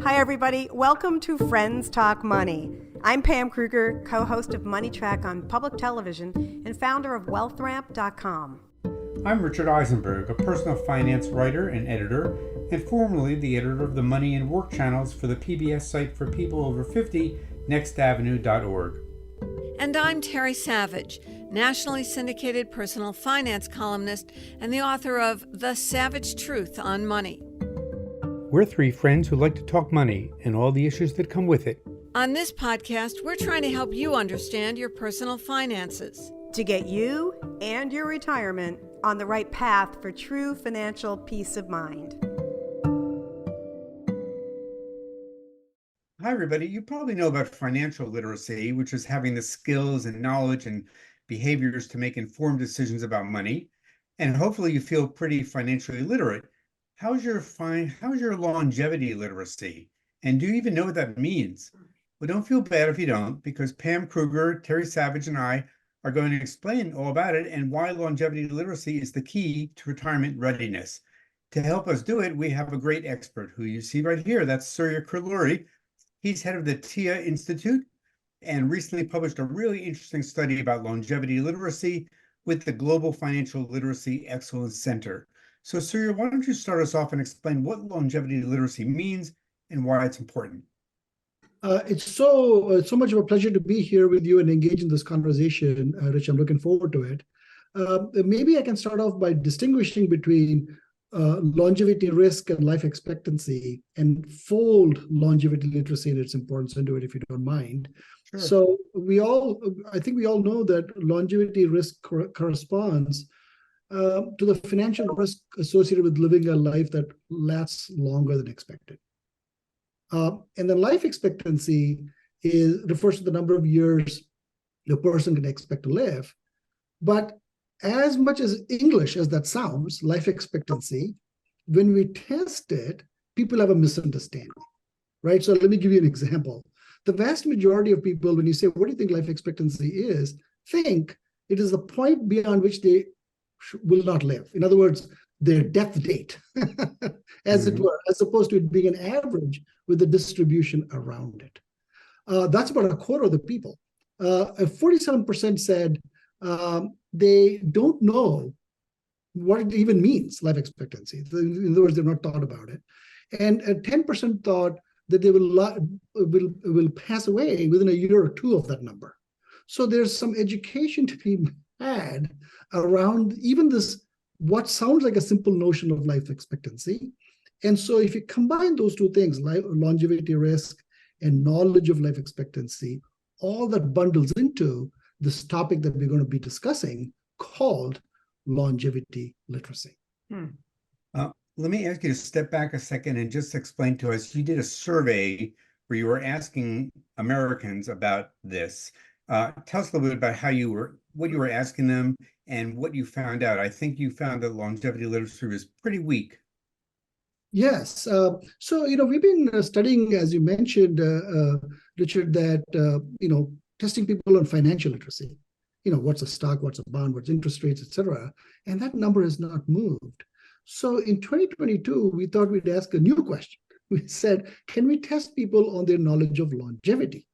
Hi, everybody. Welcome to Friends Talk Money. I'm Pam Kruger, co-host of Money Track on public television and founder of WealthRamp.com. I'm Richard Eisenberg, a personal finance writer and editor, and formerly the editor of the Money and Work channels for the PBS site for people over 50, nextavenue.org. And I'm Terry Savage, nationally syndicated personal finance columnist and the author of The Savage Truth on Money. We're three friends who like to talk money and all the issues that come with it. On this podcast, we're trying to help you understand your personal finances to get you and your retirement on the right path for true financial peace of mind. Hi, everybody. You probably know about financial literacy, which is having the skills and knowledge and behaviors to make informed decisions about money. And hopefully you feel pretty financially literate. How's your longevity literacy? And do you even know what that means? Well, don't feel bad if you don't, because Pam Kruger, Terry Savage, and I are going to explain all about it and why longevity literacy is the key to retirement readiness. To help us do it, we have a great expert who you see right here. That's Surya Kolluri. He's head of the TIAA Institute and recently published a really interesting study about longevity literacy with the Global Financial Literacy Excellence Center. So, Surya, why don't you start us off and explain what longevity literacy means and why it's important? It's so much of a pleasure to be here with you and engage in this conversation, Rich. I'm looking forward to it. Maybe I can start off by distinguishing between longevity risk and life expectancy and fold longevity literacy and its importance into it, if you don't mind. Sure. So I think we all know that longevity risk corresponds to the financial risk associated with living a life that lasts longer than expected. And then life expectancy refers to the number of years the person can expect to live. But as much as English as that sounds, life expectancy, when we test it, people have a misunderstanding, right? So let me give you an example. The vast majority of people, when you say, what do you think life expectancy is, think it is the point beyond which they will not live. In other words, their death date, as it were, as opposed to it being an average with a distribution around it. That's about a quarter of the people. 47% said they don't know what it even means, life expectancy. In other words, they've not thought about it. And 10% thought that they will pass away within a year or two of that number. So there's some education to be had around even this, what sounds like a simple notion of life expectancy. And so if you combine those two things, longevity risk and knowledge of life expectancy, all that bundles into this topic that we're going to be discussing called longevity literacy. Let me ask you to step back a second and just explain to us, you did a survey where you were asking Americans about this. Tell us a little bit about what you were asking them and what you found out. I think you found that longevity literacy was pretty weak. Yes. So, we've been studying, as you mentioned, Richard, that, testing people on financial literacy. What's a stock, what's a bond, what's interest rates, et cetera. And that number has not moved. So in 2022, we thought we'd ask a new question. We said, can we test people on their knowledge of longevity?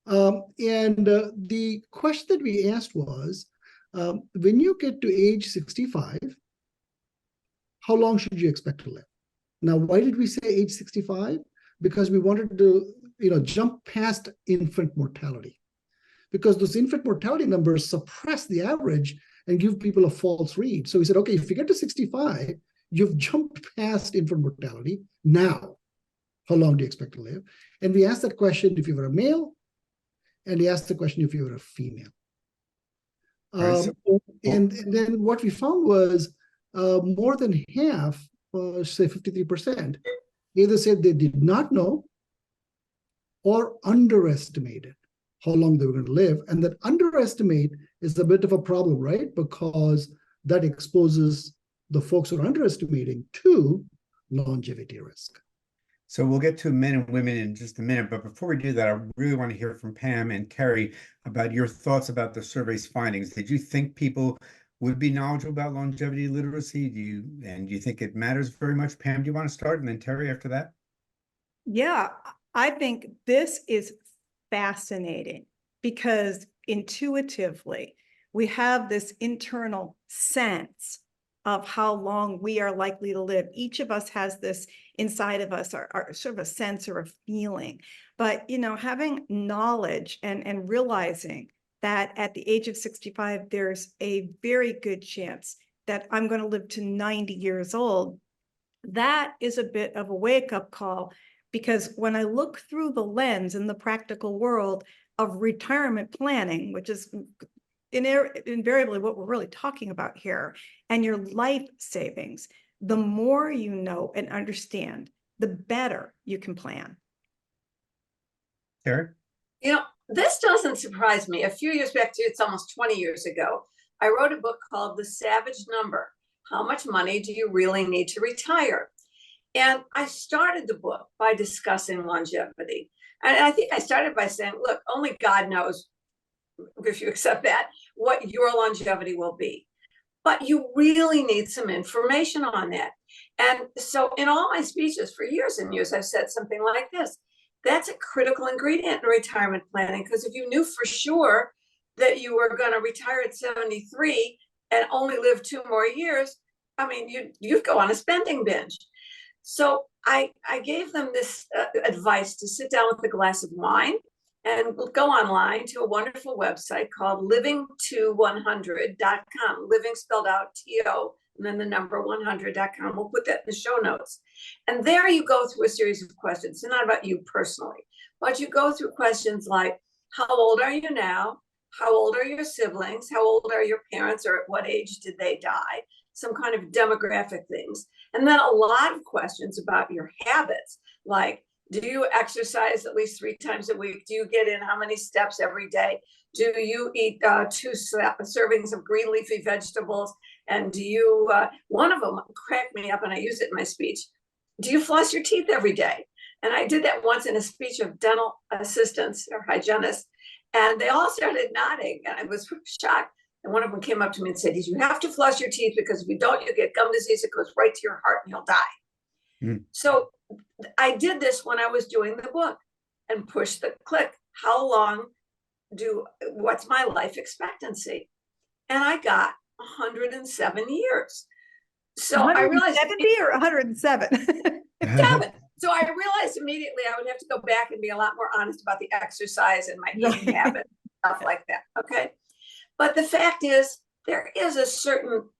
The question that we asked was, when you get to age 65, how long should you expect to live? Now, why did we say age 65? Because we wanted to, jump past infant mortality. Because those infant mortality numbers suppress the average and give people a false read. So we said, okay, if you get to 65, you've jumped past infant mortality. Now, how long do you expect to live? And we asked that question if you were a male, and we asked the question if you were a female. And then what we found was more than half, say 53%, either said they did not know or underestimated how long they were going to live. And that underestimate is a bit of a problem, right? Because that exposes the folks who are underestimating to longevity risk. So we'll get to men and women in just a minute, but before we do that, I really want to hear from Pam and Terry about your thoughts about the survey's findings. Did you think people would be knowledgeable about longevity literacy? Do you think it matters very much? Pam, do you want to start? And then Terry after that? Yeah, I think this is fascinating because intuitively we have this internal sense of how long we are likely to live. Each of us has this inside of us, our sort of a sense or a feeling. But, you know, having knowledge and realizing that at the age of 65, there's a very good chance that I'm going to live to 90 years old, that is a bit of a wake-up call, because when I look through the lens in the practical world of retirement planning, which is invariably what we're really talking about here, and your life savings, the more you know and understand, the better you can plan. Sarah? You know, this doesn't surprise me. A few years back, it's almost 20 years ago, I wrote a book called The Savage Number: How Much Money Do You Really Need to Retire? And I started the book by discussing longevity. And I think I started by saying, look, only God knows, if you accept that, what your longevity will be. But you really need some information on that. And so in all my speeches for years and years, I've said something like this: that's a critical ingredient in retirement planning, because if you knew for sure that you were going to retire at 73 and only live 2 more years, I mean, you'd go on a spending binge. So I gave them this advice to sit down with a glass of wine and go online to a wonderful website called living100.com. Living spelled out TO and then the number 100.com. We'll put that in the show notes. And there you go through a series of questions. It's not about you personally, but you go through questions like, how old are you now? How old are your siblings? How old are your parents, or at what age did they die? Some kind of demographic things. And then a lot of questions about your habits, like, do you exercise at least 3 times a week? Do you get in how many steps every day? Do you eat 2 servings of green leafy vegetables? And do you, one of them cracked me up and I use it in my speech, do you floss your teeth every day? And I did that once in a speech of dental assistants or hygienists, and they all started nodding, and I was shocked. And one of them came up to me and said, you have to floss your teeth, because if you don't, you get gum disease. It goes right to your heart and you'll die. So I did this when I was doing the book and pushed the click. How long what's my life expectancy? And I got 107 years. So I realized 70 or 107? 7. So I realized immediately I would have to go back and be a lot more honest about the exercise and my eating habits, stuff like that. Okay. But the fact is, there is a certain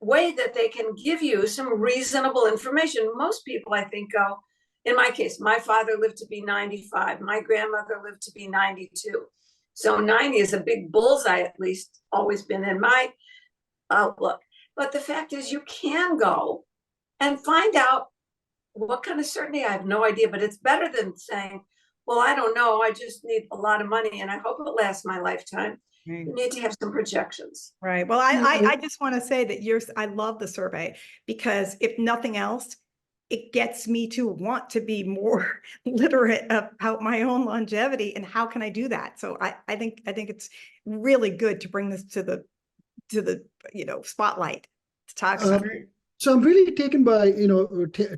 way that they can give you some reasonable information. Most people, I think, go, in my case, my father lived to be 95. My grandmother lived to be 92. So 90 is a big bullseye, at least always been in my outlook. But the fact is, you can go and find out what kind of certainty. I have no idea, but it's better than saying, well, I don't know, I just need a lot of money and I hope it lasts my lifetime. Right. You need to have some projections. Right. Well, I just want to say that I love the survey, because if nothing else, it gets me to want to be more literate about my own longevity and how can I do that. So I think it's really good to bring this to the spotlight to talk about. So I'm really taken by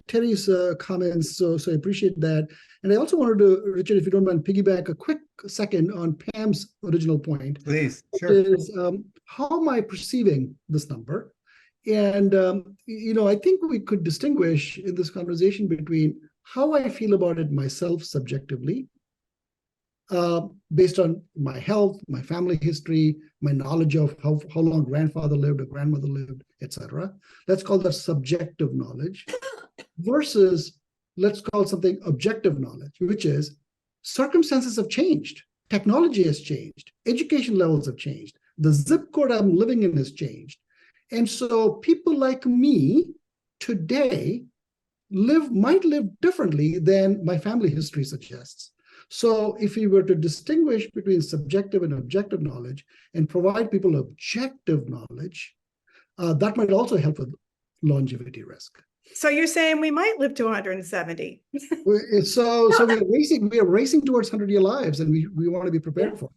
Terry's comments. So I appreciate that, and I also wanted to, Richard, if you don't mind, piggyback a quick second on Pam's original point. Please, sure. Is how am I perceiving this number? And I think we could distinguish in this conversation between how I feel about it myself subjectively, based on my health, my family history, my knowledge of how long grandfather lived or grandmother lived, etc. Let's call that subjective knowledge, versus let's call something objective knowledge, which is circumstances have changed, technology has changed, education levels have changed, the zip code I'm living in has changed. And so people like me today might live differently than my family history suggests. So if we were to distinguish between subjective and objective knowledge and provide people objective knowledge, that might also help with longevity risk. So you're saying we might live to 170? So we are racing towards 100-year lives, and we want to be prepared for it.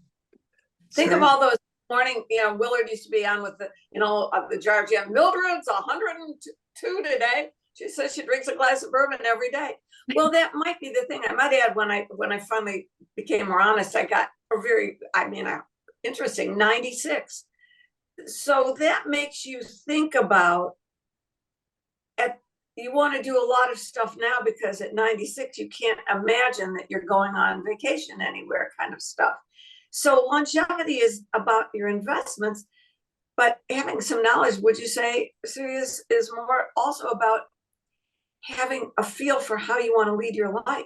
Think of all those morning, Willard used to be on with the jar jam. Mildred's 102 today. She says she drinks a glass of bourbon every day. Well, that might be the thing. I might add, when I finally became more honest, I got a very, interesting 96. So that makes you think about, you want to do a lot of stuff now because at 96, you can't imagine that you're going on vacation anywhere kind of stuff. So longevity is about your investments, but having some knowledge, would you say, Surya, is more also about having a feel for how you want to lead your life?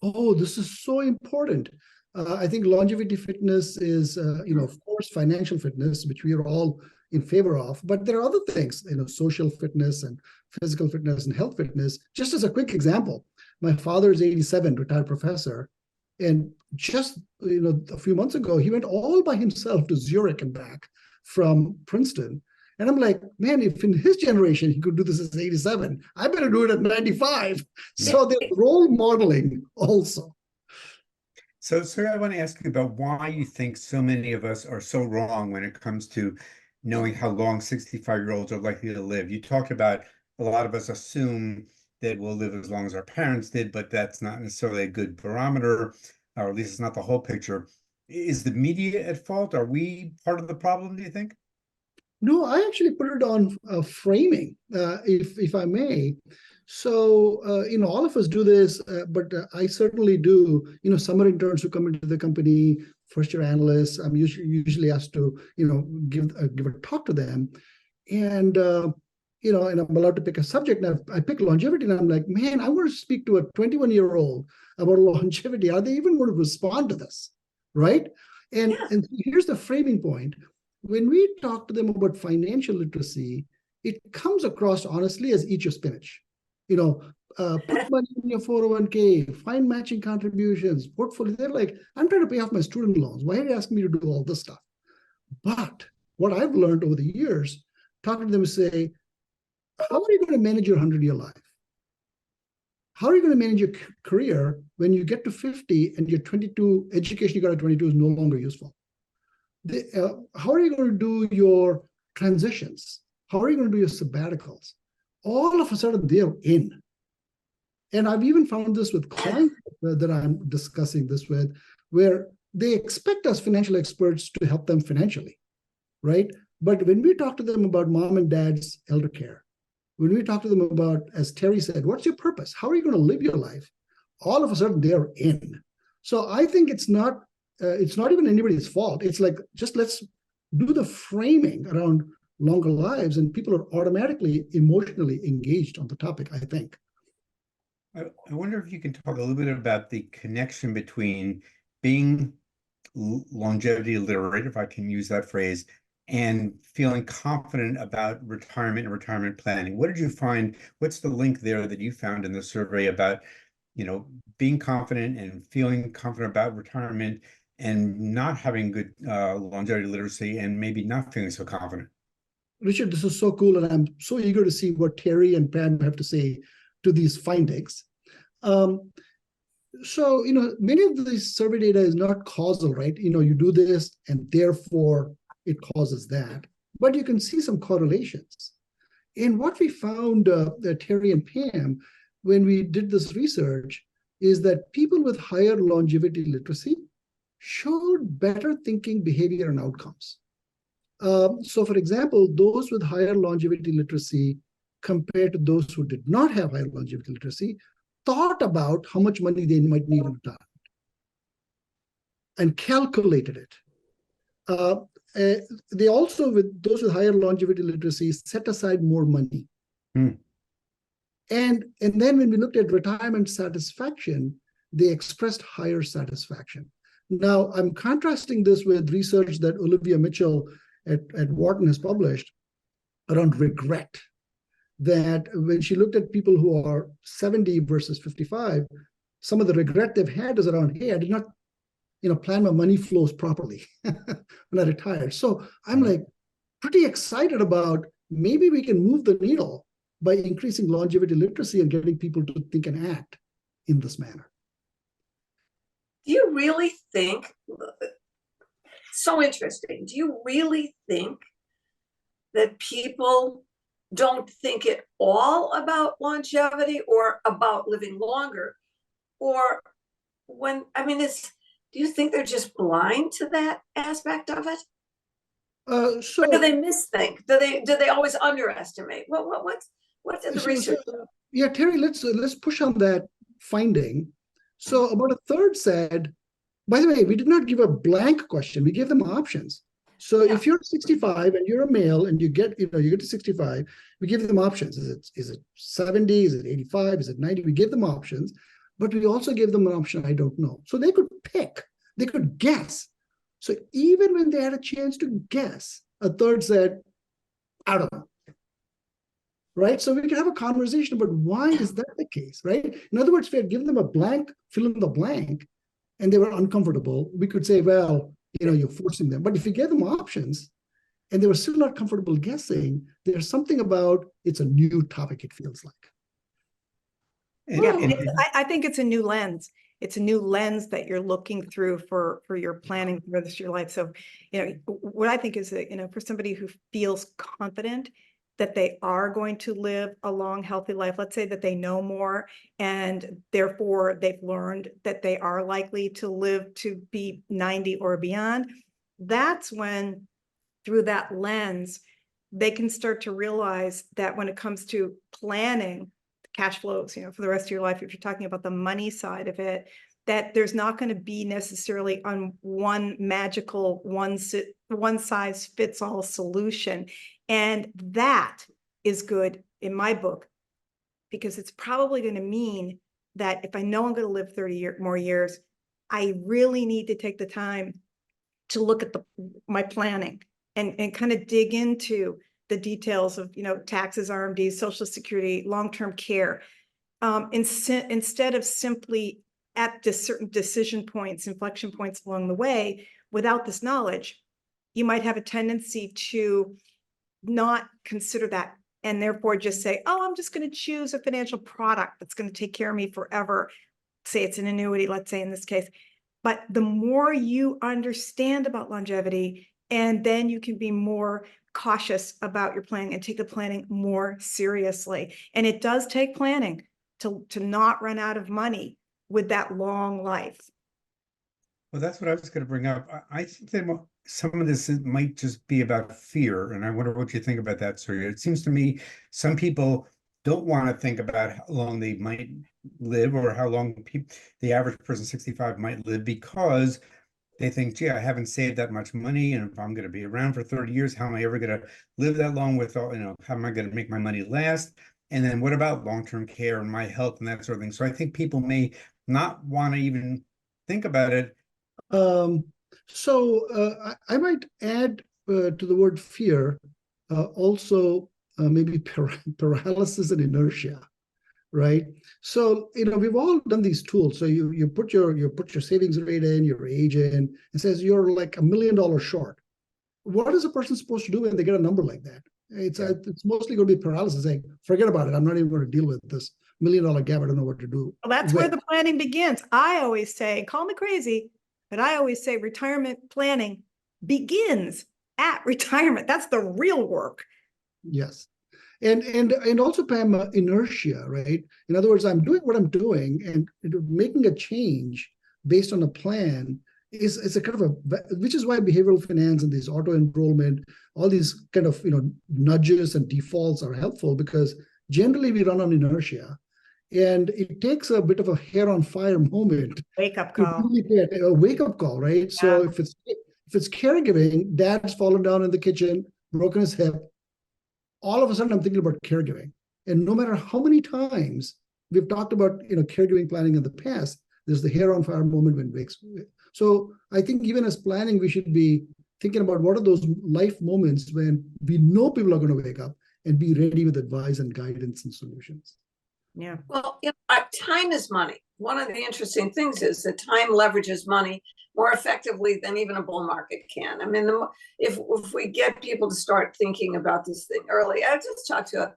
Oh, this is so important. I think longevity fitness is, of course, financial fitness, which we are all in favor of, but there are other things, social fitness and physical fitness and health fitness. Just as a quick example, my father is 87, retired professor, and just a few months ago, he went all by himself to Zurich and back from Princeton. And I'm like, man, if in his generation he could do this at 87, I better do it at 95. So they're role modeling also. So, sir, I want to ask you about why you think so many of us are so wrong when it comes to knowing how long 65-year-olds are likely to live. You talked about a lot of us assume that we'll live as long as our parents did, but that's not necessarily a good barometer, or at least it's not the whole picture. Is the media at fault? Are we part of the problem, do you think? No, I actually put it on framing, if I may. So, all of us do this, but I certainly do. Summer interns who come into the company, first-year analysts, I'm usually asked to, give a talk to them, and and I'm allowed to pick a subject. And I pick longevity, and I'm like, man, I want to speak to a 21-year-old about longevity. Are they even going to respond to this, right? And here's the framing point. When we talk to them about financial literacy, it comes across honestly as eat your spinach. Put money in your 401k, find matching contributions, portfolio. They're like, I'm trying to pay off my student loans. Why are you asking me to do all this stuff? But what I've learned over the years, talking to them, say, how are you going to manage your 100-year life? How are you going to manage your career when you get to 50 and your 22 education you got at 22 is no longer useful? How are you going to do your transitions? How are you going to do your sabbaticals? All of a sudden, they're in. And I've even found this with clients that I'm discussing this with, where they expect us financial experts to help them financially, right? But when we talk to them about mom and dad's elder care, when we talk to them about, as Terry said, what's your purpose? How are you going to live your life? All of a sudden, they're in. So I think it's not even anybody's fault. It's like, just let's do the framing around longer lives, and people are automatically emotionally engaged on the topic, I think. I wonder if you can talk a little bit about the connection between being longevity literate, if I can use that phrase, and feeling confident about retirement and retirement planning. What did you find? What's the link there that you found in the survey about, being confident and feeling confident about retirement and not having good longevity literacy and maybe not feeling so confident? Richard, this is so cool, and I'm so eager to see what Terry and Pam have to say to these findings. So, many of this survey data is not causal, right? You do this, and therefore it causes that. But you can see some correlations. And what we found, Terry and Pam, when we did this research, is that people with higher longevity literacy showed better thinking, behavior, and outcomes. So, for example, those with higher longevity literacy compared to those who did not have higher longevity literacy thought about how much money they might need in retirement and calculated it. They also, with those with higher longevity literacy, set aside more money. And then when we looked at retirement satisfaction, they expressed higher satisfaction. Now, I'm contrasting this with research that Olivia Mitchell at Wharton has published around regret, that when she looked at people who are 70 versus 55, some of the regret they've had is around, hey, I did not plan my money flows properly when I retired. So I'm like pretty excited about maybe we can move the needle by increasing longevity literacy and getting people to think and act in this manner. Do you really think, so interesting, do you really think that people don't think at all about longevity or about living longer? Or when, I mean, do you think they're just blind to that aspect of it? Or So do they misthink? Do they always underestimate? What did the research? yeah, Terry, let's push on that finding. So about a third said, by the way, we did not give a blank question. We gave them options. So Yeah. if you're 65 and you're a male and you get to 65, we give them options. Is it 70? Is it 85? Is it 90? We gave them options, but we also gave them an option, I don't know. So they could pick, they could guess. So even when they had a chance to guess, a third said, I don't know. Right? So we can have a conversation about why is that the case, right? In other words, if we had given them a blank, fill in the blank, and they were uncomfortable, we could say, well, you're forcing them. But if you gave them options and they were still not comfortable guessing, there's something about it's a new topic, it feels like. I think it's a new lens. It's a new lens that you're looking through for your planning for the rest of your life. So, what I think is that, for somebody who feels confident that they are going to live a long, healthy life, let's say that they know more and therefore they've learned that they are likely to live to be 90 or beyond. That's when, through that lens, they can start to realize that when it comes to planning cash flows, for the rest of your life, if you're talking about the money side of it, that there's not going to be necessarily on one magical, one size fits all solution. And that is good in my book, because it's probably going to mean that if I know I'm going to live 30 more years, I really need to take the time to look at my planning and kind of dig into the details of, taxes, RMDs, Social Security, long-term care, instead of simply at certain decision points, inflection points along the way. Without this knowledge, you might have a tendency to not consider that and therefore just say, oh, I'm just going to choose a financial product that's going to take care of me forever. Say it's an annuity, let's say in this case. But the more you understand about longevity, and then you can be more cautious about your planning and take the planning more seriously. And it does take planning to not run out of money with that long life. Well, that's what I was going to bring up. I think that some of this might just be about fear, and I wonder what you think about that, Surya. It seems to me some people don't want to think about how long they might live or how long the average person 65 might live, because they think, gee, I haven't saved that much money, and if I'm going to be around for 30 years, how am I ever going to live that long with all, how am I going to make my money last? And then what about long-term care and my health and that sort of thing? So I think people may not want to even think about it. I might add to the word fear also maybe paralysis and inertia, right? So we've all done these tools. So you put your savings rate in, your age in, and says you're like $1 million short. What is a person supposed to do when they get a number like that? It's mostly going to be paralysis. Like, forget about it. I'm not even going to deal with this $1 million gap. I don't know what to do. Well, that's where the planning begins. I always say, call me crazy, but I always say retirement planning begins at retirement. That's the real work. Yes. And also, Pam, inertia, right? In other words, I'm doing what I'm doing, and making a change based on a plan is a kind of which is why behavioral finance and these auto enrollment, all these kind of nudges and defaults are helpful, because generally we run on inertia, and it takes a bit of a hair on fire moment. Wake up call. Really get a wake up call, right? Yeah. So if it's caregiving, dad's fallen down in the kitchen, broken his hip. All of a sudden, I'm thinking about caregiving. And no matter how many times we've talked about caregiving planning in the past, there's the hair on fire moment when wakes. So I think even as planning, we should be thinking about what are those life moments when we know people are going to wake up, and be ready with advice and guidance and solutions. Yeah. Well, time is money. One of the interesting things is that time leverages money more effectively than even a bull market can. I mean, if we get people to start thinking about this thing early, I just talked to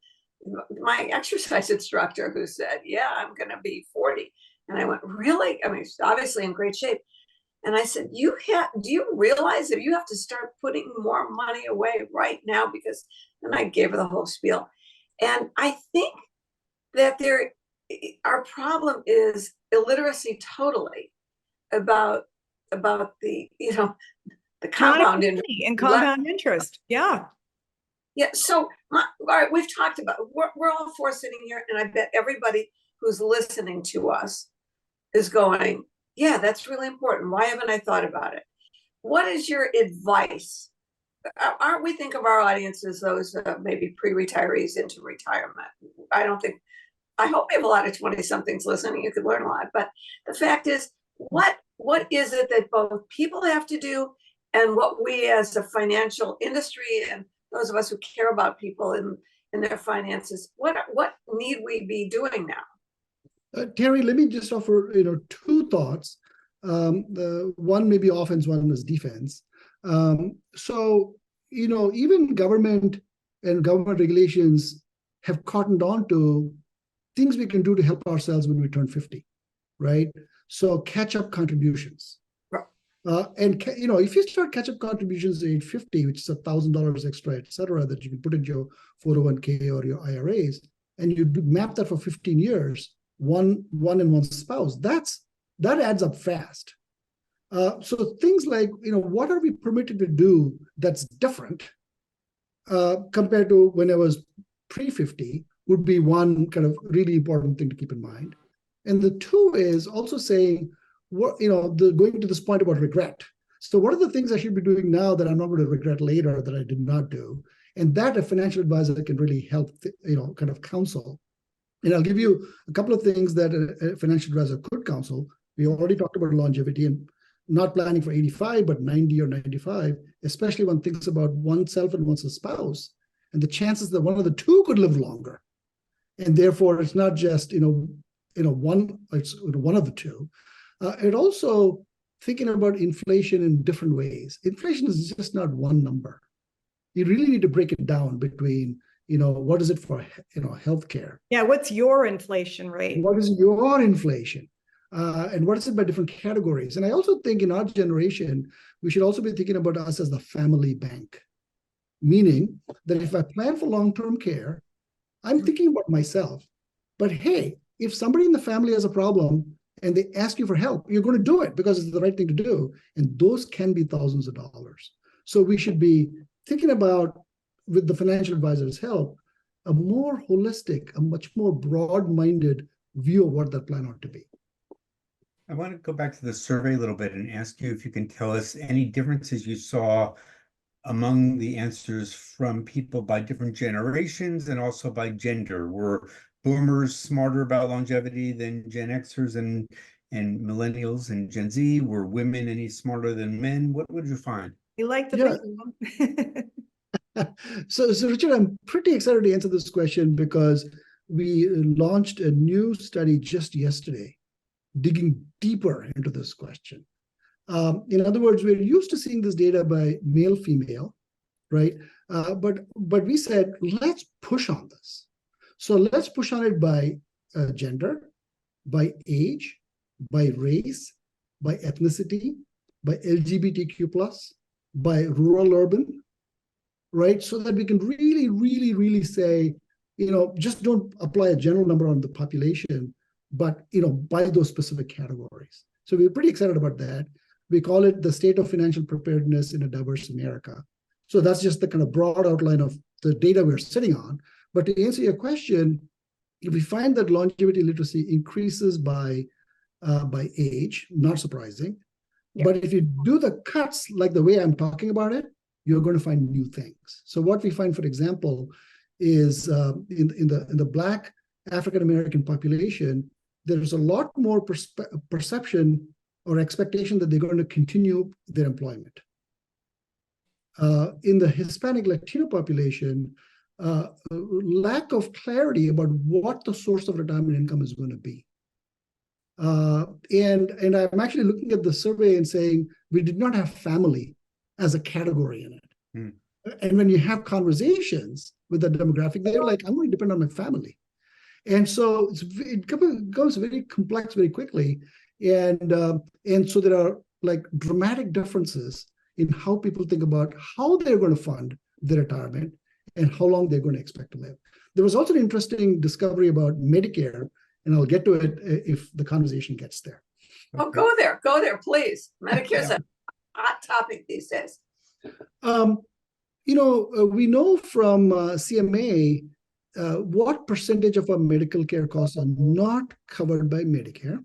my exercise instructor who said, yeah, I'm going to be 40. And I went, really? I mean, obviously in great shape. And I said, do you realize that you have to start putting more money away right now? Because, and I gave her the whole spiel. And I think that our problem is illiteracy totally about the, the compound interest. And compound interest. Yeah. Yeah, so all right, we've talked about, we're all four sitting here, and I bet everybody who's listening to us is going, yeah, that's really important. Why haven't I thought about it? What is your advice? Aren't we think of our audience as those maybe pre-retirees into retirement? I hope we have a lot of 20-somethings listening. You could learn a lot. But the fact is, what is it that both people have to do, and what we as a financial industry and those of us who care about people in their finances, what need we be doing now? Terry, let me just offer two thoughts. One may be offense, one is defense. So even government and government regulations have cottoned on to things we can do to help ourselves when we turn 50, right? So catch-up contributions. And if you start catch-up contributions at age 50, which is $1,000 extra, et cetera, that you can put into your 401k or your IRAs, and you map that for 15 years, one and one spouse, that adds up fast. So things like, what are we permitted to do that's different compared to when I was pre-50 would be one kind of really important thing to keep in mind. And the two is also saying, going to this point about regret. So what are the things I should be doing now that I'm not going to regret later that I did not do? And that a financial advisor can really help, kind of counsel. And I'll give you a couple of things that a financial advisor could counsel. We already talked about longevity and not planning for 85, but 90 or 95, especially one thinks about oneself and one's spouse, and the chances that one of the two could live longer. And therefore, it's not just, it's one of the two. And also thinking about inflation in different ways. Inflation is just not one number. You really need to break it down between, what is it for, healthcare? Yeah. What's your inflation rate? What is your inflation? And what is it by different categories? And I also think in our generation, we should also be thinking about us as the family bank. Meaning that if I plan for long-term care, I'm thinking about myself. But hey, if somebody in the family has a problem and they ask you for help, you're going to do it because it's the right thing to do. And those can be thousands of dollars. So we should be thinking about, with the financial advisor's help, a more holistic, a much more broad-minded view of what that plan ought to be. I want to go back to the survey a little bit and ask you if you can tell us any differences you saw among the answers from people by different generations and also by gender. Were boomers smarter about longevity than Gen Xers and millennials and Gen Z? Were women any smarter than men? What would you find? You like the So Richard, I'm pretty excited to answer this question because we launched a new study just yesterday, digging deeper into this question. In other words, we're used to seeing this data by male, female, right? But we said, let's push on this. So let's push on it by gender, by age, by race, by ethnicity, by LGBTQ+, by rural, urban, right? So that we can really, really, really say, just don't apply a general number on the population, but, by those specific categories. So we're pretty excited about that. We call it the state of financial preparedness in a diverse America. So that's just the kind of broad outline of the data we're sitting on. But to answer your question, if we find that longevity literacy increases by age, not surprising. Yeah. But if you do the cuts like the way I'm talking about it, you're going to find new things. So what we find, for example, is in the Black African-American population, there's a lot more perception or expectation that they're going to continue their employment. In the Hispanic Latino population, lack of clarity about what the source of retirement income is going to be. And I'm actually looking at the survey and saying, we did not have family as a category in it. And when you have conversations with the demographic, they're like, I'm going to depend on my family. And so it becomes very complex very quickly. And so there are like dramatic differences in how people think about how they're going to fund their retirement and how long they're going to expect to live. There was also an interesting discovery about Medicare, and I'll get to it if the conversation gets there. Oh, go there, please. Medicare's a hot topic these days. We know from CMA what percentage of our medical care costs are not covered by Medicare,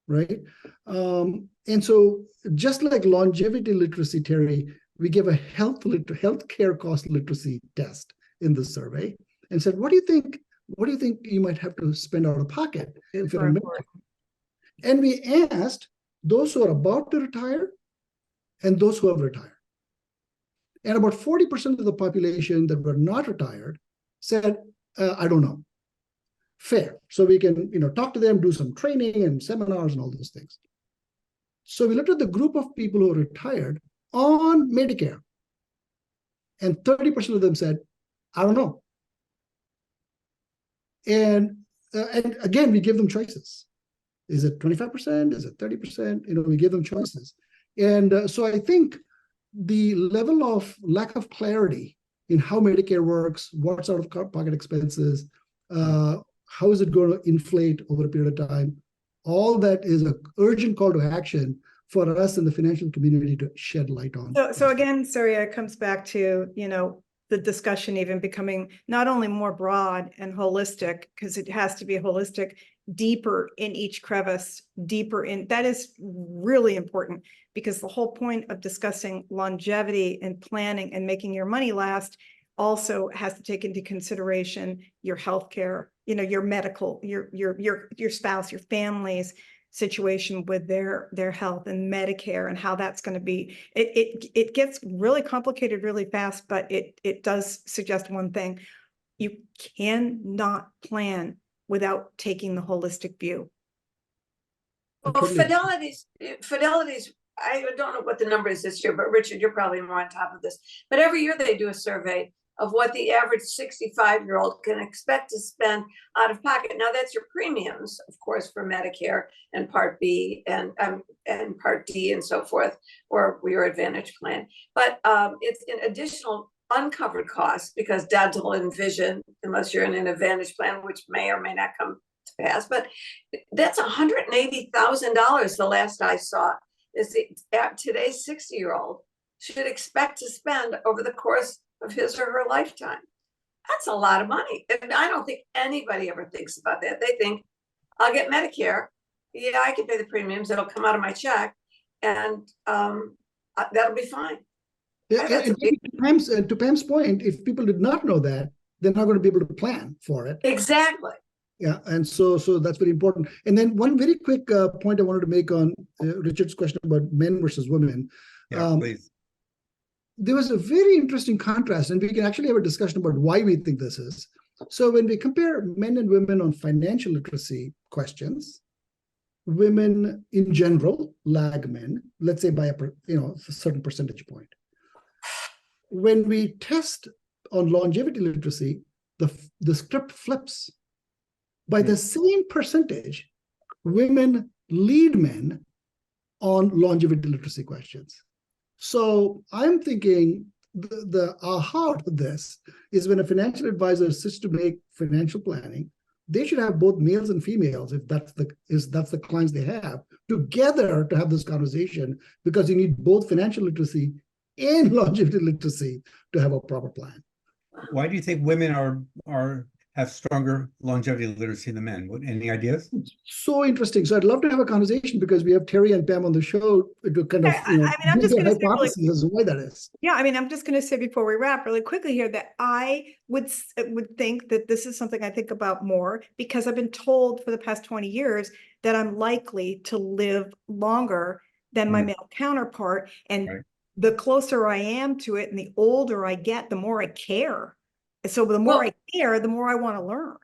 right? And so just like longevity literacy, Terry, we give a healthcare cost literacy test in the survey and said, what do you think you might have to spend out of pocket if you're in Medicare? And we asked those who are about to retire and those who have retired. And about 40% of the population that were not retired said, I don't know. Fair. So we can, talk to them, do some training and seminars and all those things. So we looked at the group of people who are retired on Medicare, and 30% of them said, I don't know. And again, we give them choices. Is it 25%? Is it 30%? We give them choices. And so I think the level of lack of clarity in how Medicare works, what's out of pocket expenses, how is it going to inflate over a period of time, all that is an urgent call to action for us in the financial community to shed light on. So again, Surya, it comes back to, the discussion even becoming not only more broad and holistic, because it has to be holistic, deeper in each crevice, that is really important, because the whole point of discussing longevity and planning and making your money last also has to take into consideration your healthcare, your medical, your spouse, your family's situation with their health and Medicare and how that's going to be. It gets really complicated really fast, but it does suggest one thing: you cannot plan without taking the holistic view. Well, Fidelity's, I don't know what the number is this year, but Richard, you're probably more on top of this. But every year they do a survey of what the average 65-year-old can expect to spend out of pocket. Now that's your premiums, of course, for Medicare and Part B and Part D and so forth, or your Advantage plan. But it's an additional uncovered costs, because dental and vision, unless you're in an Advantage plan, which may or may not come to pass, but that's $180,000 the last I saw. Is today's 60-year-old should expect to spend over the course of his or her lifetime. That's a lot of money. And I don't think anybody ever thinks about that. They think, I'll get Medicare. Yeah, I can pay the premiums. It'll come out of my check, and that'll be fine. Yeah, and to Pam's point, if people did not know that, they're not going to be able to plan for it. Exactly. Yeah, and so that's very important. And then one very quick point I wanted to make on Richard's question about men versus women. Yeah, please. There was a very interesting contrast, and we can actually have a discussion about why we think this is. So when we compare men and women on financial literacy questions, women in general lag men, let's say by a certain percentage point. When we test on longevity literacy, the script flips. By the same percentage, women lead men on longevity literacy questions. So I'm thinking the aha to this is when a financial advisor sits to make financial planning, they should have both males and females, if that's the clients they have, together to have this conversation, because you need both financial literacy and longevity literacy to have a proper plan. Why do you think women have stronger longevity literacy than men? Any ideas? So interesting. So I'd love to have a conversation, because we have Terry and Pam on the show to kind of I'm just going to say hypotheses as to why that is. Yeah, I'm just going to say before we wrap really quickly here that I would think that this is something I think about more, because I've been told for the past 20 years that I'm likely to live longer than my male counterpart. And the closer I am to it and the older I get, the more I care. So the more I care, the more I want to learn.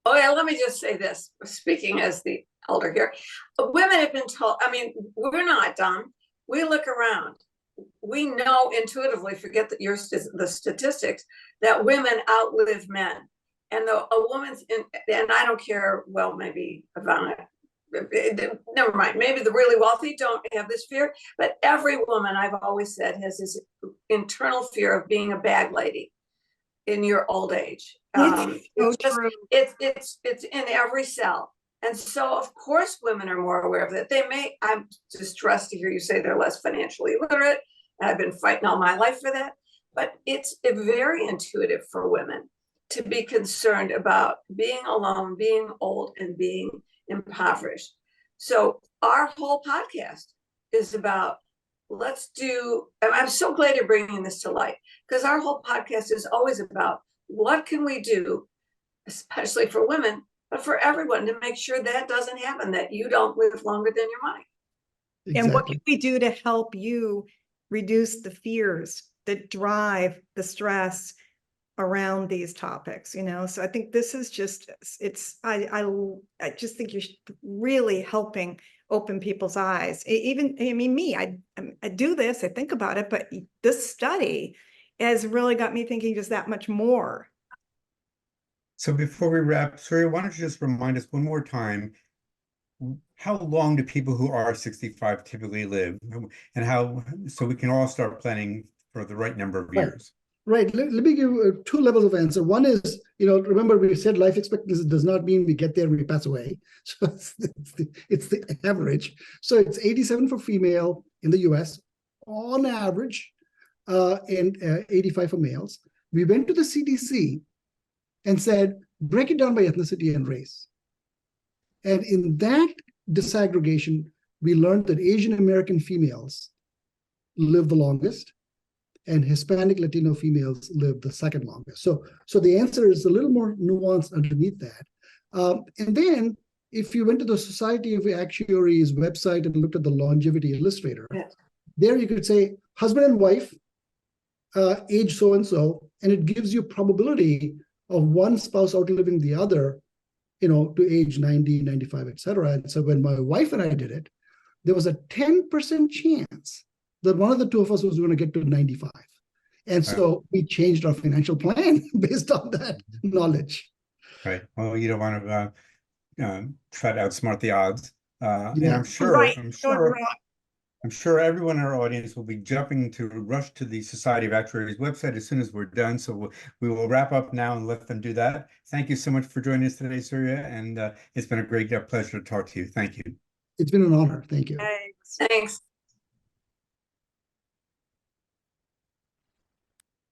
Oh yeah, let me just say this, speaking as the elder here. Women have been told, we're not dumb. We look around. We know intuitively, forget that the statistics, that women outlive men. And a woman's, and I don't care, well, maybe Ivana, never mind, maybe the really wealthy don't have this fear, but every woman, I've always said, has this internal fear of being a bag lady. in your old age. It's so true. It's in every cell. And so of course women are more aware of that. I'm distressed to hear you say they're less financially literate. And I've been fighting all my life for that. But it's very intuitive for women to be concerned about being alone, being old, and being impoverished. So our whole podcast is about, I'm so glad you're bringing this to light, because our whole podcast is always about what can we do, especially for women, but for everyone, to make sure that doesn't happen, that you don't live longer than your money. And what can Exactly. we do to help you reduce the fears that drive the stress around these topics, So I think this is just, I just think you're really helping open people's eyes. Me, I do this, I think about it, but this study has really got me thinking just that much more. So before we wrap, Surya, why don't you just remind us one more time, how long do people who are 65 typically live, and so we can all start planning for the right number of years? Right. Let me give two levels of answer. One is, remember we said life expectancy does not mean we get there and we pass away. So it's the average. So it's 87 for female in the US on average, and 85 for males. We went to the CDC and said, break it down by ethnicity and race. And in that disaggregation, we learned that Asian American females live the longest, and Hispanic Latino females live the second longest. So the answer is a little more nuanced underneath that. And then if you went to the Society of Actuaries website and looked at the longevity illustrator, there you could say husband and wife, age so-and-so, and it gives you probability of one spouse outliving the other, to age 90, 95, et cetera. And so when my wife and I did it, there was a 10% chance that one of the two of us was going to get to 95. And so we changed our financial plan based on that knowledge. Right. Well, you don't want to try to outsmart the odds. And Yeah. I'm sure everyone in our audience will be jumping to rush to the Society of Actuaries website as soon as we're done. So we will wrap up now and let them do that. Thank you so much for joining us today, Surya. And it's been a great pleasure to talk to you. Thank you. It's been an honor. Thank you. Thanks.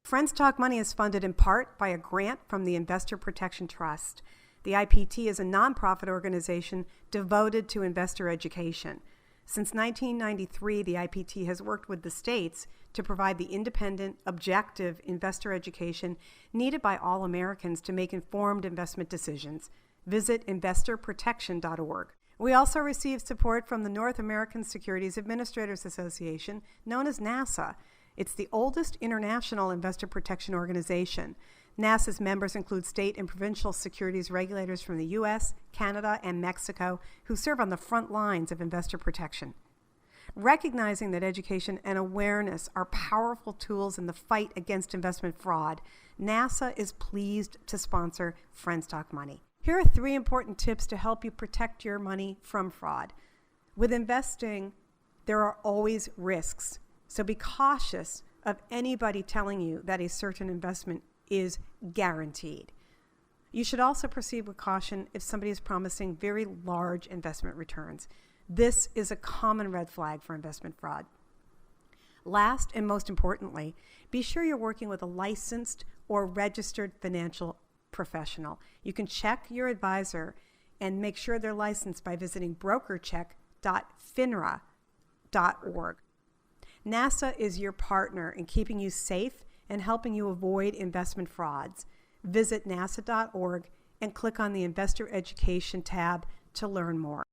Friends Talk Money is funded in part by a grant from the Investor Protection Trust. The IPT is a nonprofit organization devoted to investor education. Since 1993, the IPT has worked with the states to provide the independent, objective investor education needed by all Americans to make informed investment decisions. Visit investorprotection.org. We also receive support from the North American Securities Administrators Association, known as NASA. It's the oldest international investor protection organization. NASA's members include state and provincial securities regulators from the U.S., Canada, and Mexico who serve on the front lines of investor protection. Recognizing that education and awareness are powerful tools in the fight against investment fraud, NASA is pleased to sponsor Friends Talk Money. Here are 3 important tips to help you protect your money from fraud. With investing, there are always risks, so be cautious of anybody telling you that a certain investment is guaranteed. You should also proceed with caution if somebody is promising very large investment returns. This is a common red flag for investment fraud. Last and most importantly, be sure you're working with a licensed or registered financial professional. You can check your advisor and make sure they're licensed by visiting brokercheck.finra.org. NASA is your partner in keeping you safe and helping you avoid investment frauds. Visit nasa.org and click on the Investor Education tab to learn more.